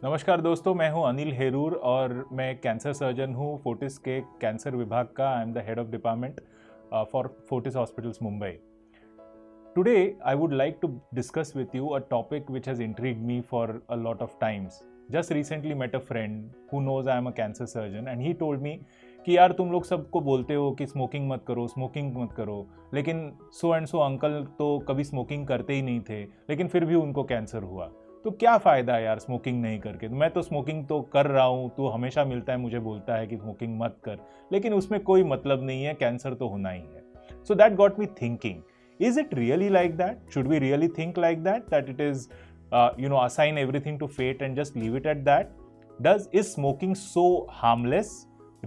नमस्कार दोस्तों, मैं हूं अनिल हेरूर और मैं कैंसर सर्जन हूं फोर्टिस के कैंसर विभाग का। I am the head of department for Fortis hospitals Mumbai. Today, I would like to discuss with you a topic which has intrigued me for a lot of times. Just recently met a friend who knows I am a cancer surgeon and he told me कि यार तुम लोग सबको बोलते हो कि smoking मत करो, लेकिन सो एंड सो अंकल तो कभी स्मोकिंग करते ही नहीं थे, लेकिन फिर भी उनको कैंसर हुआ। तो क्या फ़ायदा यार स्मोकिंग नहीं करके? मैं तो स्मोकिंग तो कर रहा हूँ, तो हमेशा मिलता है मुझे बोलता है कि स्मोकिंग मत कर, लेकिन उसमें कोई मतलब नहीं है, कैंसर तो होना ही है। So that got me thinking, is it really like that? Should we really think like that it is assign everything to fate and just leave it at that? Is smoking so harmless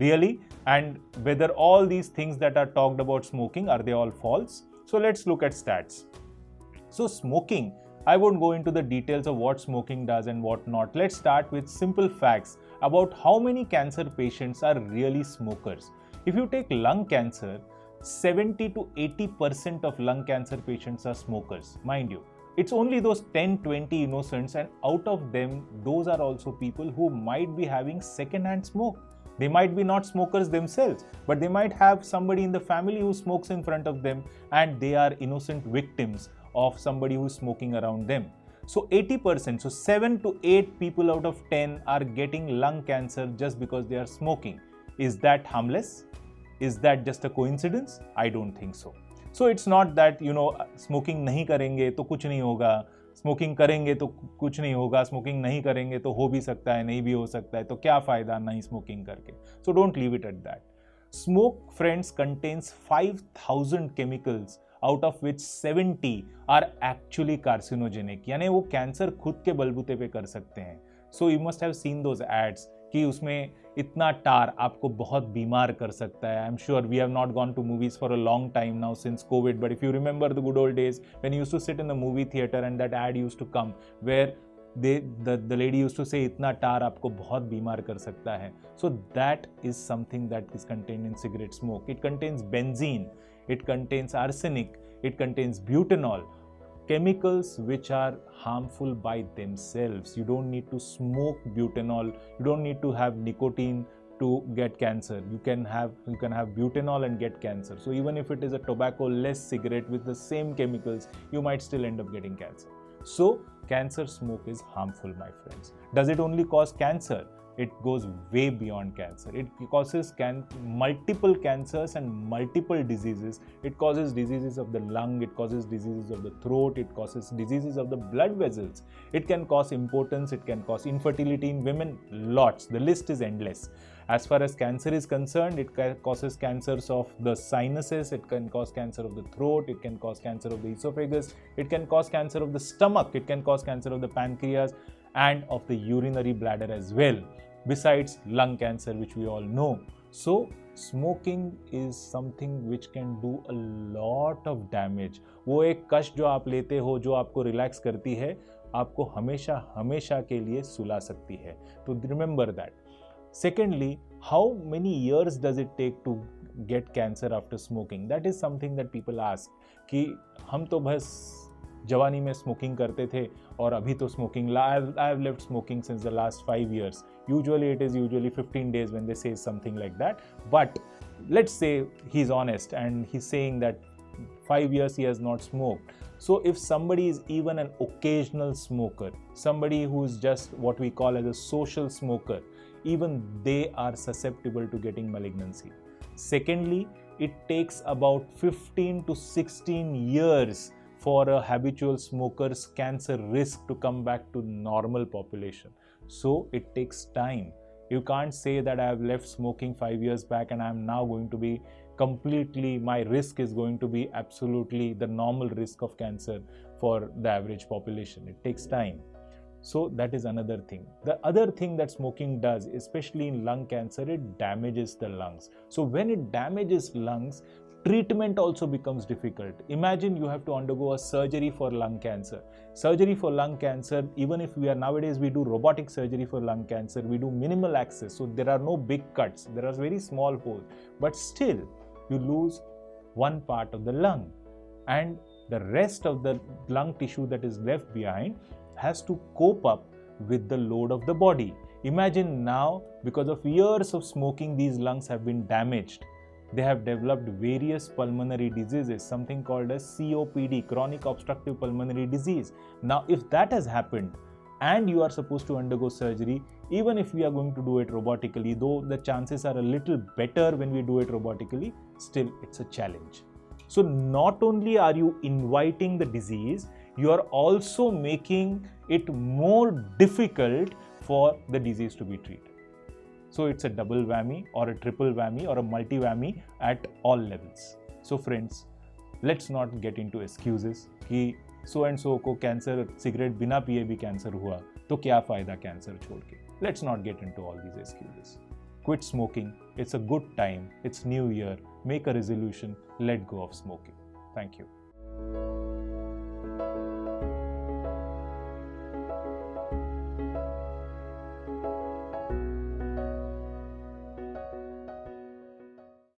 really? And whether all these things that are talked about smoking, are they all false? So let's look at stats. So smoking, I won't go into the details of what smoking does and what not. Let's start with simple facts about how many cancer patients are really smokers. If you take lung cancer, 70 to 80% of lung cancer patients are smokers. Mind you, it's only those 10-20 innocents, and out of them, those are also people who might be having secondhand smoke. They might be not smokers themselves, but they might have somebody in the family who smokes in front of them, and they are innocent victims of somebody who is smoking around them. So 80%, so 7 to 8 people out of 10 are getting lung cancer just because they are smoking. Is that harmless? Is that just a coincidence? I don't think so. So it's not that smoking नहीं करेंगे तो कुछ नहीं होगा, smoking करेंगे तो कुछ नहीं होगा, स्मोकिंग नहीं करेंगे तो हो भी सकता है, नहीं भी हो सकता है, तो क्या फ़ायदा नहीं स्मोकिंग करके? So don't leave it at that. Smoke, friends, contains 5,000 chemicals, out of which 70 are actually carcinogenic. यानी वो कैंसर खुद के बलबूते पे कर सकते हैं. So you must have seen those ads कि उसमें इतना टार आपको बहुत बीमार कर सकता है. I am sure we have not gone to movies for a long time now since Covid, but if you remember the good old days when you used to sit in the movie theatre and that ad used to come where the lady used to say इतना टार आपको बहुत बीमार कर सकता है. So that is something that is contained in cigarette smoke. It contains benzene, it contains arsenic, it contains butenol, chemicals which are harmful by themselves. You don't need to smoke butenol, you don't need to have nicotine to get cancer. You can have butenol and get cancer. So even if it is a tobacco less cigarette with the same chemicals, you might still end up getting cancer. So cancer smoke is harmful, my friends. Does it only cause cancer? It goes way beyond cancer. It causes multiple cancers and multiple diseases. It causes diseases of the lung, it causes diseases of the throat, it causes diseases of the blood vessels. It can cause impotence, it can cause infertility in women, lots. The list is endless. As far as cancer is concerned, it causes cancers of the sinuses, it can cause cancer of the throat, it can cause cancer of the esophagus, it can cause cancer of the stomach, it can cause cancer of the pancreas and of the urinary bladder as well, besides lung cancer, which we all know. So smoking is something which can do a lot of damage. वो एक कश जो आप लेते हो, जो आपको relax करती है, आपको हमेशा हमेशा के लिए सुला सकती है. तो remember that. Secondly, how many years does it take to get cancer after smoking? That is something that people ask. कि हम तो बस जवानी में स्मोकिंग करते थे और अभी तो smoking I have left smoking since the last 5 years. Usually it is 15 days when they say something like that. But let's say he's honest and he's saying that 5 years he has not smoked. So if somebody is even an occasional smoker, somebody who is just what we call as a social smoker, even they are susceptible to getting malignancy. Secondly, it takes about 15 to 16 years for a habitual smoker's cancer risk to come back to normal population. So it takes time. You can't say that I have left smoking 5 years back and I am now going to be my risk is going to be absolutely the normal risk of cancer for the average population. It takes time. So that is another thing. The other thing that smoking does, especially in lung cancer, it damages the lungs. So when it damages lungs, treatment also becomes difficult. Imagine you have to undergo a surgery for lung cancer. Surgery for lung cancer, even if nowadays we do robotic surgery for lung cancer, we do minimal access. So there are no big cuts, there are very small holes, but still you lose one part of the lung, and the rest of the lung tissue that is left behind has to cope up with the load of the body. Imagine now, because of years of smoking, these lungs have been damaged. They have developed various pulmonary diseases, something called as COPD, chronic obstructive pulmonary disease. Now, if that has happened and you are supposed to undergo surgery, even if we are going to do it robotically, though the chances are a little better when we do it robotically, still it's a challenge. So not only are you inviting the disease, you are also making it more difficult for the disease to be treated. So it's a double whammy or a triple whammy or a multi whammy at all levels. So friends, let's not get into excuses कि so and so को cancer cigarette बिना पिए भी cancer हुआ तो क्या फायदा cancer छोड़ के. Let's not get into all these excuses. Quit smoking. It's a good time. It's New Year. Make a resolution. Let go of smoking. Thank you.